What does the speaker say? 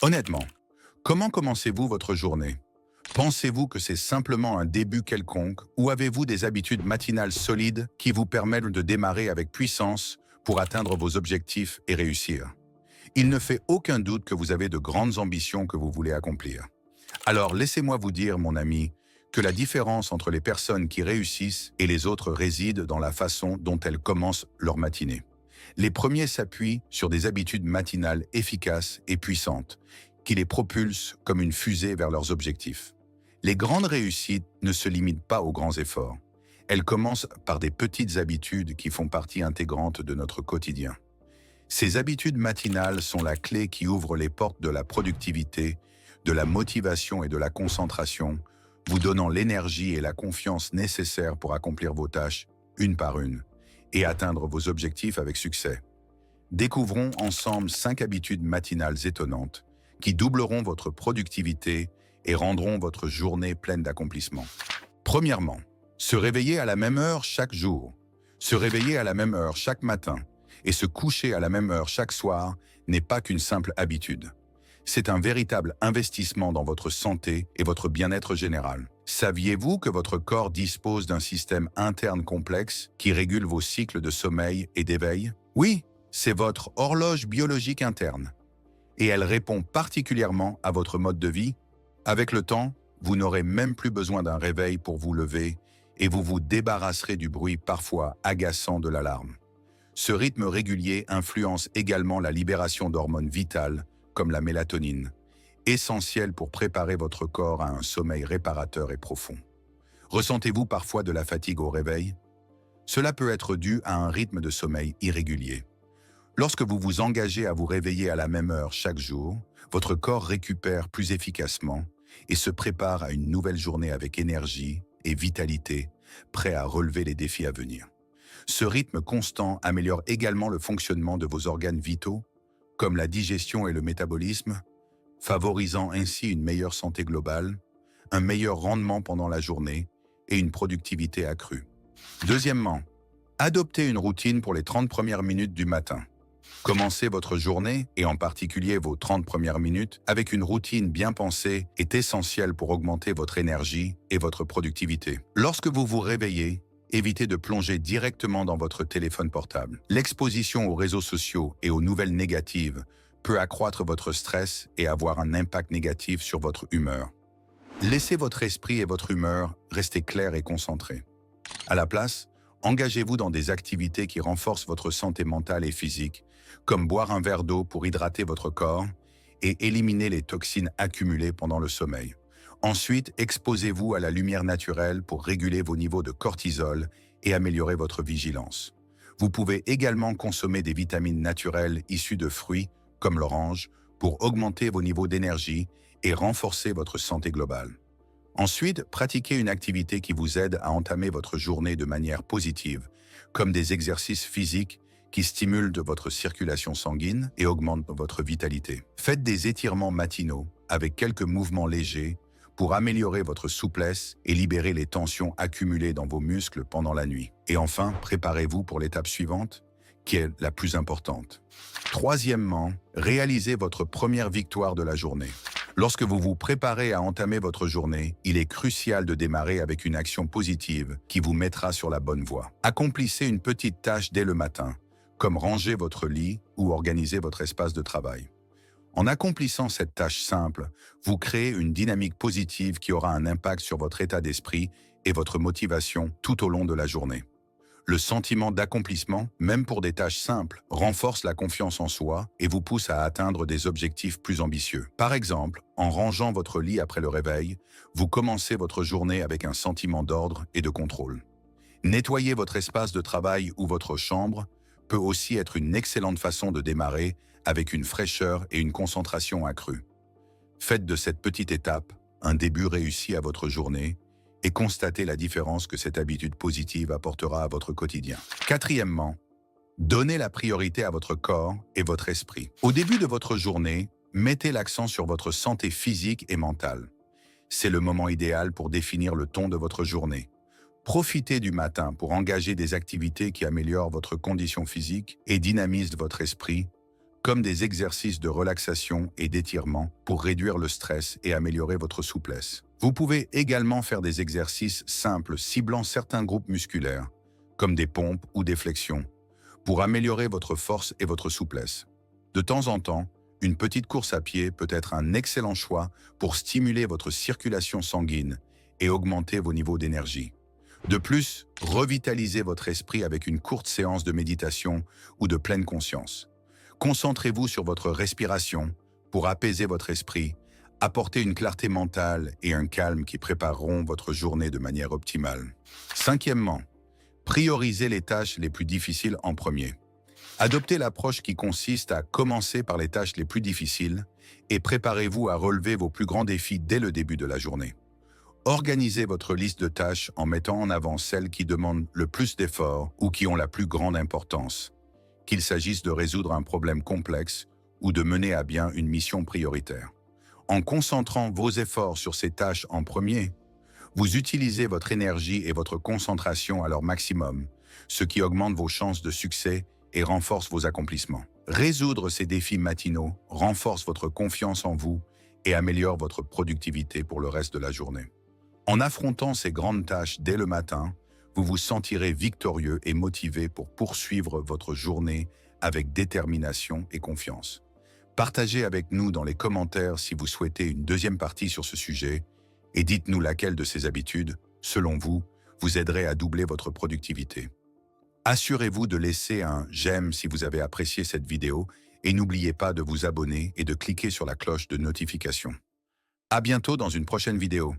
Honnêtement, comment commencez-vous votre journée? Pensez-vous que c'est simplement un début quelconque ou avez-vous des habitudes matinales solides qui vous permettent de démarrer avec puissance pour atteindre vos objectifs et réussir? Il ne fait aucun doute que vous avez de grandes ambitions que vous voulez accomplir. Alors laissez-moi vous dire, mon ami, que la différence entre les personnes qui réussissent et les autres réside dans la façon dont elles commencent leur matinée. Les premiers s'appuient sur des habitudes matinales efficaces et puissantes, qui les propulsent comme une fusée vers leurs objectifs. Les grandes réussites ne se limitent pas aux grands efforts. Elles commencent par des petites habitudes qui font partie intégrante de notre quotidien. Ces habitudes matinales sont la clé qui ouvre les portes de la productivité, de la motivation et de la concentration, vous donnant l'énergie et la confiance nécessaires pour accomplir vos tâches, une par une, et atteindre vos objectifs avec succès. Découvrons ensemble 5 habitudes matinales étonnantes qui doubleront votre productivité et rendront votre journée pleine d'accomplissements. Premièrement, se réveiller à la même heure chaque jour. Se réveiller à la même heure chaque matin et se coucher à la même heure chaque soir n'est pas qu'une simple habitude. C'est un véritable investissement dans votre santé et votre bien-être général. Saviez-vous que votre corps dispose d'un système interne complexe qui régule vos cycles de sommeil et d'éveil? Oui, c'est votre horloge biologique interne. Et elle répond particulièrement à votre mode de vie. Avec le temps, vous n'aurez même plus besoin d'un réveil pour vous lever et vous vous débarrasserez du bruit parfois agaçant de l'alarme. Ce rythme régulier influence également la libération d'hormones vitales comme la mélatonine, essentielle pour préparer votre corps à un sommeil réparateur et profond. Ressentez-vous parfois de la fatigue au réveil? Cela peut être dû à un rythme de sommeil irrégulier. Lorsque vous vous engagez à vous réveiller à la même heure chaque jour, votre corps récupère plus efficacement et se prépare à une nouvelle journée avec énergie et vitalité, prêt à relever les défis à venir. Ce rythme constant améliore également le fonctionnement de vos organes vitaux, comme la digestion et le métabolisme, favorisant ainsi une meilleure santé globale, un meilleur rendement pendant la journée et une productivité accrue. Deuxièmement, adoptez une routine pour les 30 premières minutes du matin. Commencer votre journée, et en particulier vos 30 premières minutes, avec une routine bien pensée est essentiel pour augmenter votre énergie et votre productivité. Lorsque vous vous réveillez, évitez de plonger directement dans votre téléphone portable. L'exposition aux réseaux sociaux et aux nouvelles négatives peut accroître votre stress et avoir un impact négatif sur votre humeur. Laissez votre esprit et votre humeur rester clairs et concentrés. À la place, engagez-vous dans des activités qui renforcent votre santé mentale et physique, comme boire un verre d'eau pour hydrater votre corps et éliminer les toxines accumulées pendant le sommeil. Ensuite, exposez-vous à la lumière naturelle pour réguler vos niveaux de cortisol et améliorer votre vigilance. Vous pouvez également consommer des vitamines naturelles issues de fruits, comme l'orange, pour augmenter vos niveaux d'énergie et renforcer votre santé globale. Ensuite, pratiquez une activité qui vous aide à entamer votre journée de manière positive, comme des exercices physiques qui stimulent votre circulation sanguine et augmentent votre vitalité. Faites des étirements matinaux avec quelques mouvements légers pour améliorer votre souplesse et libérer les tensions accumulées dans vos muscles pendant la nuit. Et enfin, préparez-vous pour l'étape suivante, qui est la plus importante. Troisièmement, réalisez votre première victoire de la journée. Lorsque vous vous préparez à entamer votre journée, il est crucial de démarrer avec une action positive qui vous mettra sur la bonne voie. Accomplissez une petite tâche dès le matin, comme ranger votre lit ou organiser votre espace de travail. En accomplissant cette tâche simple, vous créez une dynamique positive qui aura un impact sur votre état d'esprit et votre motivation tout au long de la journée. Le sentiment d'accomplissement, même pour des tâches simples, renforce la confiance en soi et vous pousse à atteindre des objectifs plus ambitieux. Par exemple, en rangeant votre lit après le réveil, vous commencez votre journée avec un sentiment d'ordre et de contrôle. Nettoyer votre espace de travail ou votre chambre peut aussi être une excellente façon de démarrer avec une fraîcheur et une concentration accrue. Faites de cette petite étape un début réussi à votre journée et constatez la différence que cette habitude positive apportera à votre quotidien. Quatrièmement, donnez la priorité à votre corps et votre esprit. Au début de votre journée, mettez l'accent sur votre santé physique et mentale. C'est le moment idéal pour définir le ton de votre journée. Profitez du matin pour engager des activités qui améliorent votre condition physique et dynamisent votre esprit, comme des exercices de relaxation et d'étirement pour réduire le stress et améliorer votre souplesse. Vous pouvez également faire des exercices simples ciblant certains groupes musculaires, comme des pompes ou des flexions, pour améliorer votre force et votre souplesse. De temps en temps, une petite course à pied peut être un excellent choix pour stimuler votre circulation sanguine et augmenter vos niveaux d'énergie. De plus, revitalisez votre esprit avec une courte séance de méditation ou de pleine conscience. Concentrez-vous sur votre respiration pour apaiser votre esprit, apporter une clarté mentale et un calme qui prépareront votre journée de manière optimale. Cinquièmement, priorisez les tâches les plus difficiles en premier. Adoptez l'approche qui consiste à commencer par les tâches les plus difficiles et préparez-vous à relever vos plus grands défis dès le début de la journée. Organisez votre liste de tâches en mettant en avant celles qui demandent le plus d'efforts ou qui ont la plus grande importance, qu'il s'agisse de résoudre un problème complexe ou de mener à bien une mission prioritaire. En concentrant vos efforts sur ces tâches en premier, vous utilisez votre énergie et votre concentration à leur maximum, ce qui augmente vos chances de succès et renforce vos accomplissements. Résoudre ces défis matinaux renforce votre confiance en vous et améliore votre productivité pour le reste de la journée. En affrontant ces grandes tâches dès le matin, vous vous sentirez victorieux et motivé pour poursuivre votre journée avec détermination et confiance. Partagez avec nous dans les commentaires si vous souhaitez une deuxième partie sur ce sujet et dites-nous laquelle de ces habitudes, selon vous, vous aiderait à doubler votre productivité. Assurez-vous de laisser un j'aime si vous avez apprécié cette vidéo et n'oubliez pas de vous abonner et de cliquer sur la cloche de notification. À bientôt dans une prochaine vidéo.